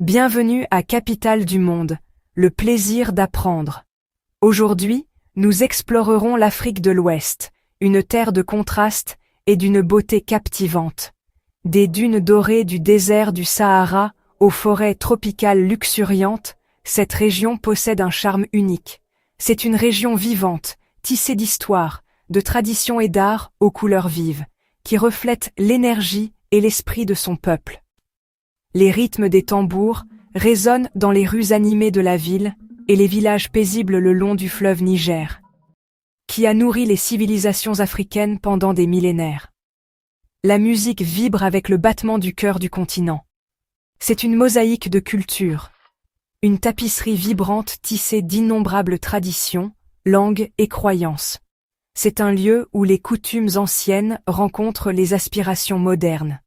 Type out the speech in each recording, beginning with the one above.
Bienvenue à Capitale du Monde, le plaisir d'apprendre. Aujourd'hui, nous explorerons l'Afrique de l'Ouest, une terre de contrastes et d'une beauté captivante. Des dunes dorées du désert du Sahara aux forêts tropicales luxuriantes, cette région possède un charme unique. C'est une région vivante, tissée d'histoire, de traditions et d'art aux couleurs vives, qui reflète l'énergie et l'esprit de son peuple. Les rythmes des tambours résonnent dans les rues animées de la ville et les villages paisibles le long du fleuve Niger, qui a nourri les civilisations africaines pendant des millénaires. La musique vibre avec le battement du cœur du continent. C'est une mosaïque de cultures, une tapisserie vibrante tissée d'innombrables traditions, langues et croyances. C'est un lieu où les coutumes anciennes rencontrent les aspirations modernes.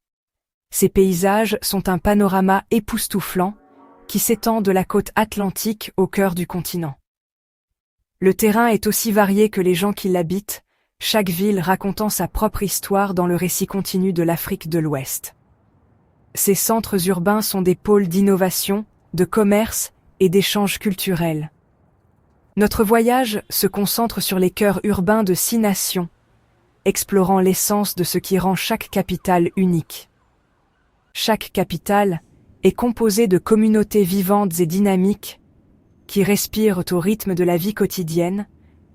Ces paysages sont un panorama époustouflant qui s'étend de la côte atlantique au cœur du continent. Le terrain est aussi varié que les gens qui l'habitent, chaque ville racontant sa propre histoire dans le récit continu de l'Afrique de l'Ouest. Ces centres urbains sont des pôles d'innovation, de commerce et d'échanges culturels. Notre voyage se concentre sur les cœurs urbains de 6 nations, explorant l'essence de ce qui rend chaque capitale unique. Chaque capitale est composée de communautés vivantes et dynamiques qui respirent au rythme de la vie quotidienne,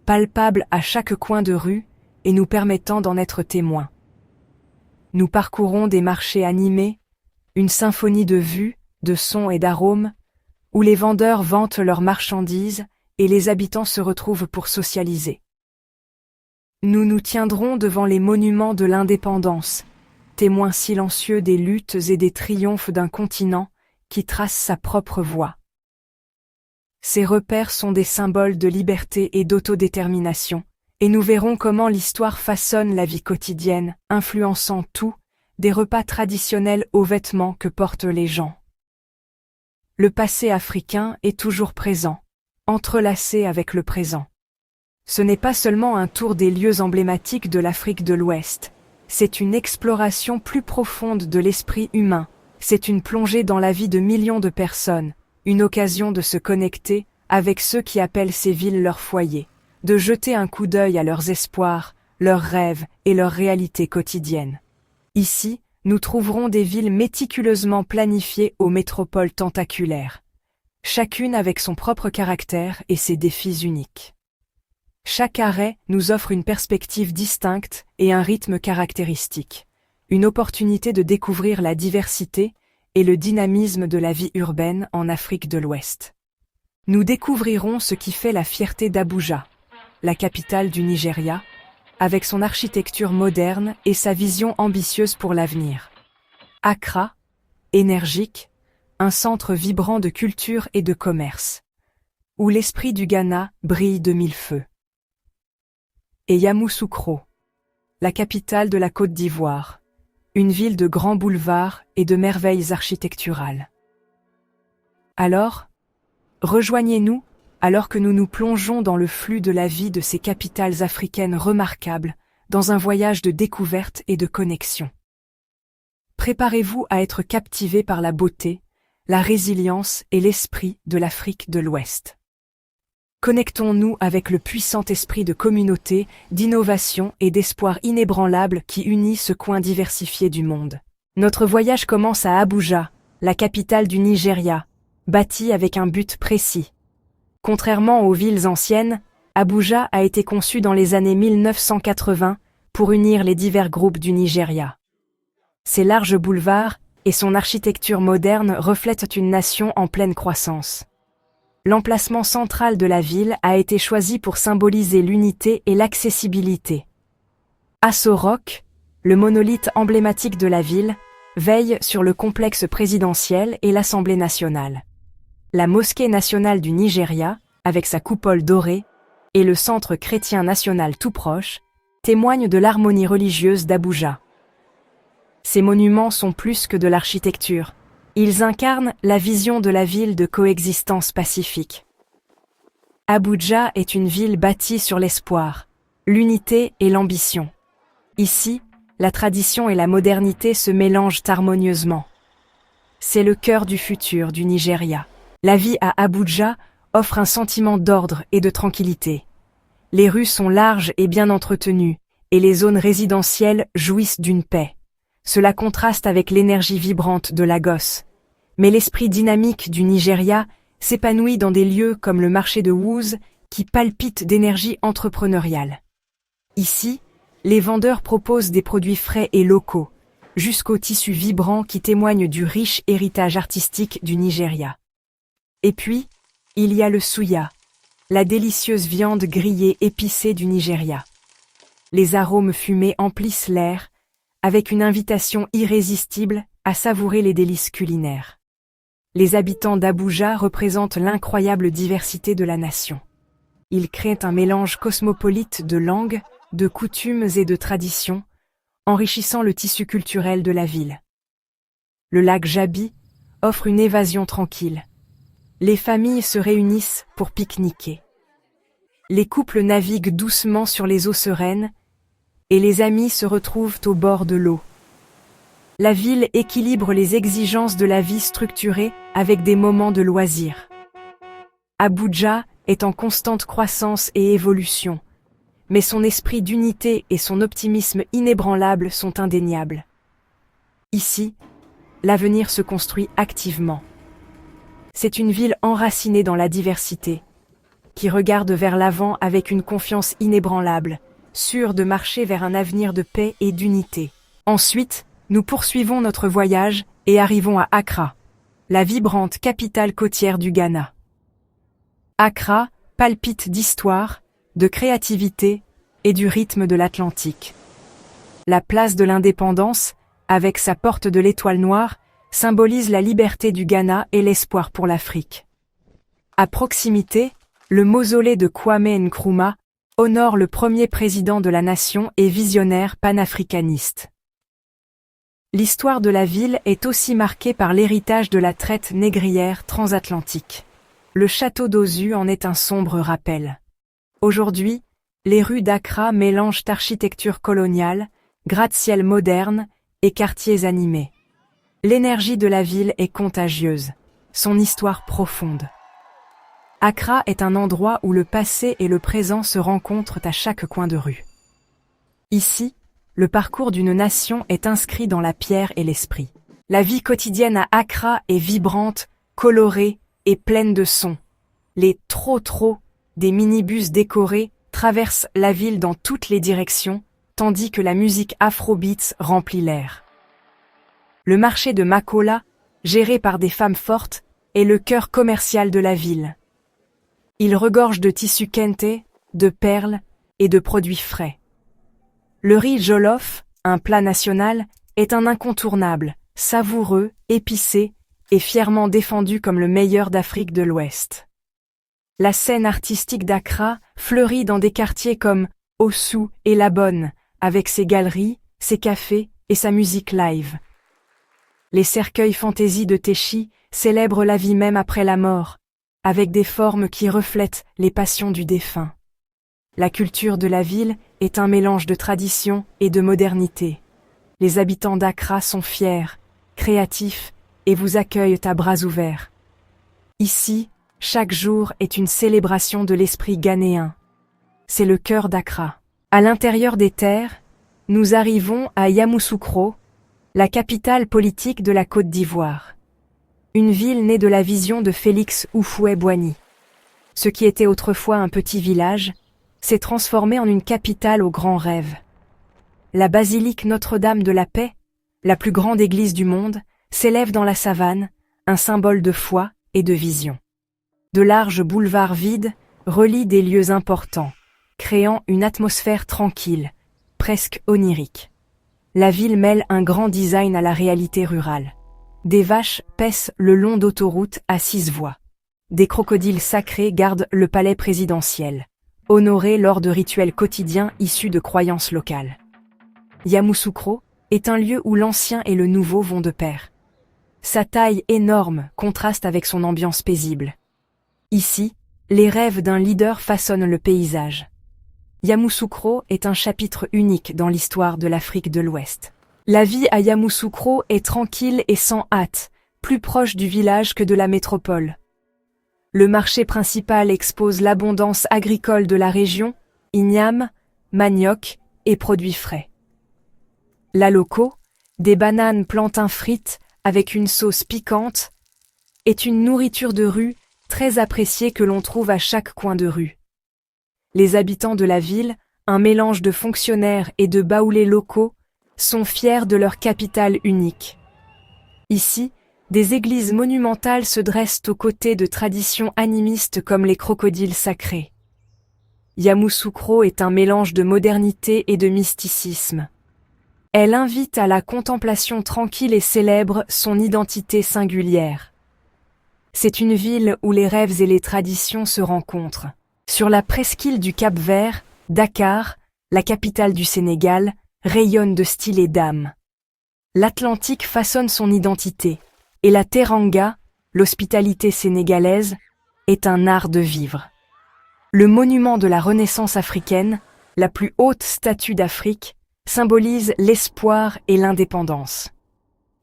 palpables à chaque coin de rue et nous permettant d'en être témoins. Nous parcourons des marchés animés, une symphonie de vues, de sons et d'arômes, où les vendeurs vantent leurs marchandises et les habitants se retrouvent pour socialiser. Nous nous tiendrons devant les monuments de l'indépendance, témoins silencieux des luttes et des triomphes d'un continent qui trace sa propre voie. Ces repères sont des symboles de liberté et d'autodétermination, et nous verrons comment l'histoire façonne la vie quotidienne, influençant tout, des repas traditionnels aux vêtements que portent les gens. Le passé africain est toujours présent, entrelacé avec le présent. Ce n'est pas seulement un tour des lieux emblématiques de l'Afrique de l'Ouest, c'est une exploration plus profonde de l'esprit humain, c'est une plongée dans la vie de millions de personnes, une occasion de se connecter avec ceux qui appellent ces villes leur foyer, de jeter un coup d'œil à leurs espoirs, leurs rêves et leurs réalités quotidiennes. Ici, nous trouverons des villes méticuleusement planifiées aux métropoles tentaculaires, chacune avec son propre caractère et ses défis uniques. Chaque arrêt nous offre une perspective distincte et un rythme caractéristique, une opportunité de découvrir la diversité et le dynamisme de la vie urbaine en Afrique de l'Ouest. Nous découvrirons ce qui fait la fierté d'Abuja, la capitale du Nigeria, avec son architecture moderne et sa vision ambitieuse pour l'avenir. Accra, énergique, un centre vibrant de culture et de commerce, où l'esprit du Ghana brille de mille feux. Et Yamoussoukro, la capitale de la Côte d'Ivoire, une ville de grands boulevards et de merveilles architecturales. Alors, rejoignez-nous alors que nous nous plongeons dans le flux de la vie de ces capitales africaines remarquables, dans un voyage de découverte et de connexion. Préparez-vous à être captivés par la beauté, la résilience et l'esprit de l'Afrique de l'Ouest. Connectons-nous avec le puissant esprit de communauté, d'innovation et d'espoir inébranlable qui unit ce coin diversifié du monde. Notre voyage commence à Abuja, la capitale du Nigeria, bâtie avec un but précis. Contrairement aux villes anciennes, Abuja a été conçue dans les années 1980 pour unir les divers groupes du Nigeria. Ses larges boulevards et son architecture moderne reflètent une nation en pleine croissance. L'emplacement central de la ville a été choisi pour symboliser l'unité et l'accessibilité. Aso Rock, le monolithe emblématique de la ville, veille sur le complexe présidentiel et l'Assemblée nationale. La mosquée nationale du Nigeria, avec sa coupole dorée, et le centre chrétien national tout proche, témoignent de l'harmonie religieuse d'Abuja. Ces monuments sont plus que de l'architecture. Ils incarnent la vision de la ville de coexistence pacifique. Abuja est une ville bâtie sur l'espoir, l'unité et l'ambition. Ici, la tradition et la modernité se mélangent harmonieusement. c'est le cœur du futur du Nigeria. La vie à Abuja offre un sentiment d'ordre et de tranquillité. Les rues sont larges et bien entretenues, et les zones résidentielles jouissent d'une paix. Cela contraste avec l'énergie vibrante de Lagos. Mais l'esprit dynamique du Nigeria s'épanouit dans des lieux comme le marché de Wuse qui palpite d'énergie entrepreneuriale. Ici, les vendeurs proposent des produits frais et locaux, jusqu'aux tissus vibrants qui témoignent du riche héritage artistique du Nigeria. Et puis, il y a le suya, la délicieuse viande grillée épicée du Nigeria. Les arômes fumés emplissent l'air, avec une invitation irrésistible à savourer les délices culinaires. Les habitants d'Abuja représentent l'incroyable diversité de la nation. Ils créent un mélange cosmopolite de langues, de coutumes et de traditions, enrichissant le tissu culturel de la ville. Le lac Jabi offre une évasion tranquille. Les familles se réunissent pour pique-niquer. Les couples naviguent doucement sur les eaux sereines et les amis se retrouvent au bord de l'eau. La ville équilibre les exigences de la vie structurée avec des moments de loisirs. Abuja est en constante croissance et évolution, mais son esprit d'unité et son optimisme inébranlable sont indéniables. Ici, l'avenir se construit activement. C'est une ville enracinée dans la diversité, qui regarde vers l'avant avec une confiance inébranlable, sûre de marcher vers un avenir de paix et d'unité. Ensuite, nous poursuivons notre voyage et arrivons à Accra, la vibrante capitale côtière du Ghana. Accra palpite d'histoire, de créativité et du rythme de l'Atlantique. La place de l'Indépendance, avec sa porte de l'étoile noire, symbolise la liberté du Ghana et l'espoir pour l'Afrique. À proximité, le mausolée de Kwame Nkrumah honore le premier président de la nation et visionnaire panafricaniste. L'histoire de la ville est aussi marquée par l'héritage de la traite négrière transatlantique. Le château d'Ozu en est un sombre rappel. Aujourd'hui, les rues d'Accra mélangent architecture coloniale, gratte-ciel moderne et quartiers animés. L'énergie de la ville est contagieuse, son histoire profonde. Accra est un endroit où le passé et le présent se rencontrent à chaque coin de rue. Ici, le parcours d'une nation est inscrit dans la pierre et l'esprit. La vie quotidienne à Accra est vibrante, colorée et pleine de sons. Les trop des minibus décorés traversent la ville dans toutes les directions, tandis que la musique afrobeats remplit l'air. Le marché de Makola, géré par des femmes fortes, est le cœur commercial de la ville. Il regorge de tissus kente, de perles et de produits frais. Le riz jollof, un plat national, est un incontournable, savoureux, épicé et fièrement défendu comme le meilleur d'Afrique de l'Ouest. La scène artistique d'Accra fleurit dans des quartiers comme Osu et La Bonne, avec ses galeries, ses cafés et sa musique live. Les cercueils fantaisie de Téchi célèbrent la vie même après la mort, avec des formes qui reflètent les passions du défunt. La culture de la ville est un mélange de tradition et de modernité. Les habitants d'Accra sont fiers, créatifs et vous accueillent à bras ouverts. Ici, chaque jour est une célébration de l'esprit ghanéen. C'est le cœur d'Accra. À l'intérieur des terres, nous arrivons à Yamoussoukro, la capitale politique de la Côte d'Ivoire. Une ville née de la vision de Félix Houphouët-Boigny. Ce qui était autrefois un petit village s'est transformé en une capitale aux grands rêves. La basilique Notre-Dame de la Paix, la plus grande église du monde, s'élève dans la savane, un symbole de foi et de vision. De larges boulevards vides relient des lieux importants, créant une atmosphère tranquille, presque onirique. La ville mêle un grand design à la réalité rurale. Des vaches paissent le long d'autoroutes à 6 voies. Des crocodiles sacrés gardent le palais présidentiel, honorés lors de rituels quotidiens issus de croyances locales. Yamoussoukro est un lieu où l'ancien et le nouveau vont de pair. Sa taille énorme contraste avec son ambiance paisible. Ici, les rêves d'un leader façonnent le paysage. Yamoussoukro est un chapitre unique dans l'histoire de l'Afrique de l'Ouest. La vie à Yamoussoukro est tranquille et sans hâte, plus proche du village que de la métropole. Le marché principal expose l'abondance agricole de la région, ignames, manioc et produits frais. La loco, des bananes plantains frites avec une sauce piquante, est une nourriture de rue très appréciée que l'on trouve à chaque coin de rue. Les habitants de la ville, un mélange de fonctionnaires et de baoulés locaux, sont fiers de leur capitale unique. Ici, des églises monumentales se dressent aux côtés de traditions animistes comme les crocodiles sacrés. Yamoussoukro est un mélange de modernité et de mysticisme. Elle invite à la contemplation tranquille et célèbre son identité singulière. C'est une ville où les rêves et les traditions se rencontrent. Sur la presqu'île du Cap-Vert, Dakar, la capitale du Sénégal, rayonne de style et d'âme. L'Atlantique façonne son identité, et la teranga, l'hospitalité sénégalaise, est un art de vivre. Le monument de la Renaissance africaine, la plus haute statue d'Afrique, symbolise l'espoir et l'indépendance.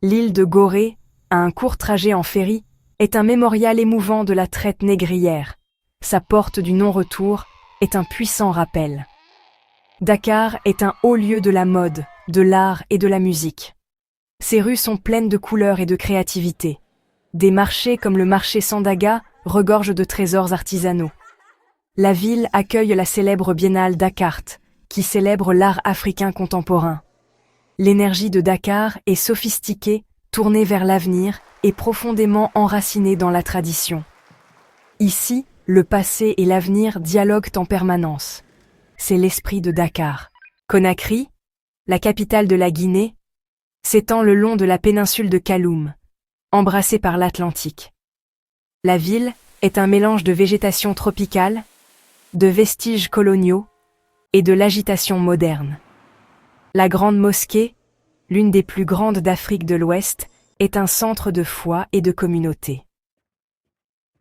L'île de Gorée, à un court trajet en ferry, est un mémorial émouvant de la traite négrière. Sa porte du non-retour est un puissant rappel. Dakar est un haut lieu de la mode, de l'art et de la musique. Ses rues sont pleines de couleurs et de créativité. Des marchés comme le marché Sandaga regorgent de trésors artisanaux. La ville accueille la célèbre biennale Dakar, qui célèbre l'art africain contemporain. L'énergie de Dakar est sophistiquée, tournée vers l'avenir et profondément enracinée dans la tradition. Ici, le passé et l'avenir dialoguent en permanence. C'est l'esprit de Dakar. Conakry, la capitale de la Guinée, s'étend le long de la péninsule de Kaloum, embrassée par l'Atlantique. La ville est un mélange de végétation tropicale, de vestiges coloniaux et de l'agitation moderne. La Grande Mosquée, l'une des plus grandes d'Afrique de l'Ouest, est un centre de foi et de communauté.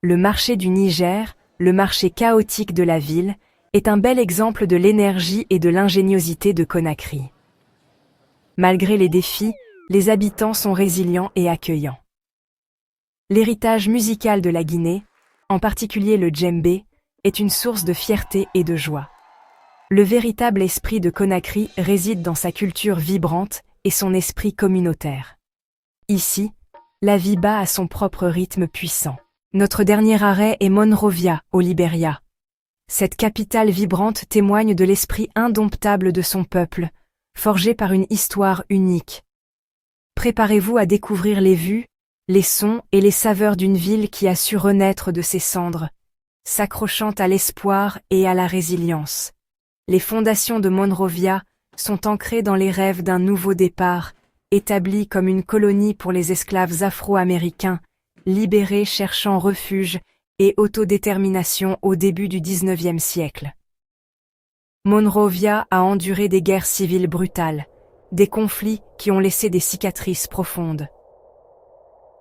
Le marché du Niger, le marché chaotique de la ville, est un bel exemple de l'énergie et de l'ingéniosité de Conakry. Malgré les défis, les habitants sont résilients et accueillants. L'héritage musical de la Guinée, en particulier le djembé, est une source de fierté et de joie. Le véritable esprit de Conakry réside dans sa culture vibrante et son esprit communautaire. Ici, la vie bat à son propre rythme puissant. Notre dernier arrêt est Monrovia, au Libéria. Cette capitale vibrante témoigne de l'esprit indomptable de son peuple, forgé par une histoire unique. Préparez-vous à découvrir les vues, les sons et les saveurs d'une ville qui a su renaître de ses cendres, s'accrochant à l'espoir et à la résilience. Les fondations de Monrovia sont ancrées dans les rêves d'un nouveau départ, établi comme une colonie pour les esclaves afro-américains, libérés cherchant refuge et autodétermination au début du XIXe siècle. Monrovia a enduré des guerres civiles brutales, des conflits qui ont laissé des cicatrices profondes.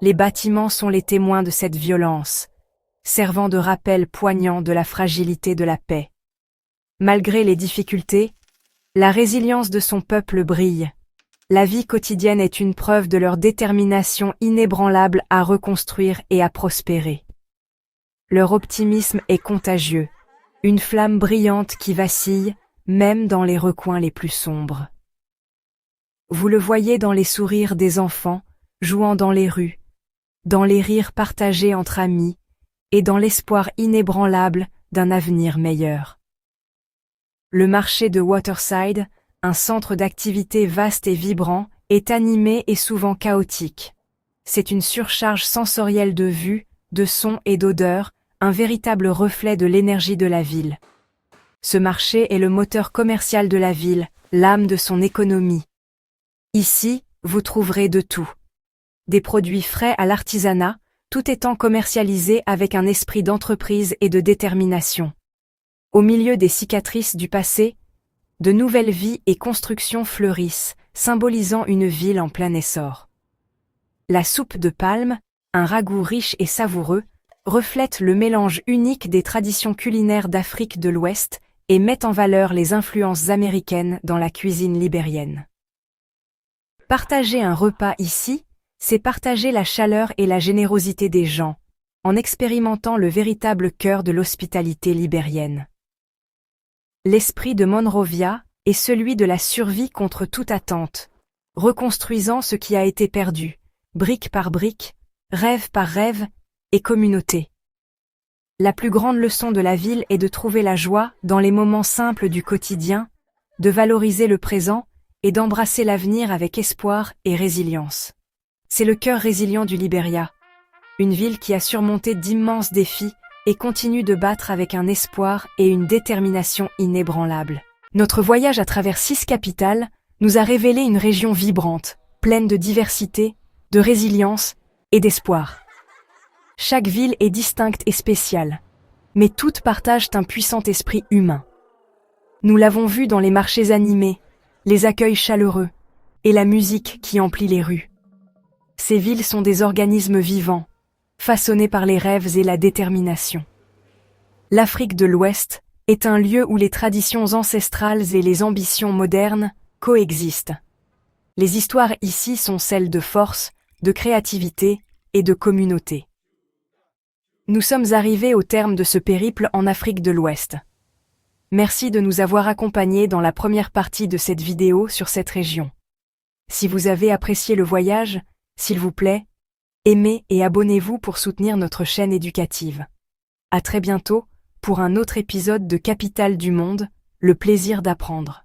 Les bâtiments sont les témoins de cette violence, servant de rappel poignant de la fragilité de la paix. Malgré les difficultés, la résilience de son peuple brille. La vie quotidienne est une preuve de leur détermination inébranlable à reconstruire et à prospérer. Leur optimisme est contagieux, une flamme brillante qui vacille, même dans les recoins les plus sombres. Vous le voyez dans les sourires des enfants, jouant dans les rues, dans les rires partagés entre amis, et dans l'espoir inébranlable d'un avenir meilleur. Le marché de Waterside, un centre d'activité vaste et vibrant, est animé et souvent chaotique. C'est une surcharge sensorielle de vues, de sons et d'odeurs, un véritable reflet de l'énergie de la ville. Ce marché est le moteur commercial de la ville, l'âme de son économie. Ici, vous trouverez de tout. Des produits frais à l'artisanat, tout étant commercialisé avec un esprit d'entreprise et de détermination. Au milieu des cicatrices du passé, de nouvelles vies et constructions fleurissent, symbolisant une ville en plein essor. La soupe de palme, un ragoût riche et savoureux, reflète le mélange unique des traditions culinaires d'Afrique de l'Ouest et met en valeur les influences américaines dans la cuisine libérienne. Partager un repas ici, C'est partager la chaleur et la générosité des gens, en expérimentant le véritable cœur de l'hospitalité libérienne. L'esprit de Monrovia est celui de la survie contre toute attente, reconstruisant ce qui a été perdu, brique par brique, rêve par rêve, et communauté. La plus grande leçon de la ville est de trouver la joie dans les moments simples du quotidien, de valoriser le présent et d'embrasser l'avenir avec espoir et résilience. C'est le cœur résilient du Libéria, une ville qui a surmonté d'immenses défis et continue de battre avec un espoir et une détermination inébranlables. Notre voyage à travers 6 capitales nous a révélé une région vibrante, pleine de diversité, de résilience et d'espoir. Chaque ville est distincte et spéciale, mais toutes partagent un puissant esprit humain. Nous l'avons vu dans les marchés animés, les accueils chaleureux et la musique qui emplit les rues. Ces villes sont des organismes vivants, façonnés par les rêves et la détermination. L'Afrique de l'Ouest est un lieu où les traditions ancestrales et les ambitions modernes coexistent. Les histoires ici sont celles de force, de créativité et de communauté. Nous sommes arrivés au terme de ce périple en Afrique de l'Ouest. Merci de nous avoir accompagnés dans la première partie de cette vidéo sur cette région. Si vous avez apprécié le voyage, s'il vous plaît, aimez et abonnez-vous pour soutenir notre chaîne éducative. À très bientôt pour un autre épisode de Capitale du Monde, le plaisir d'apprendre.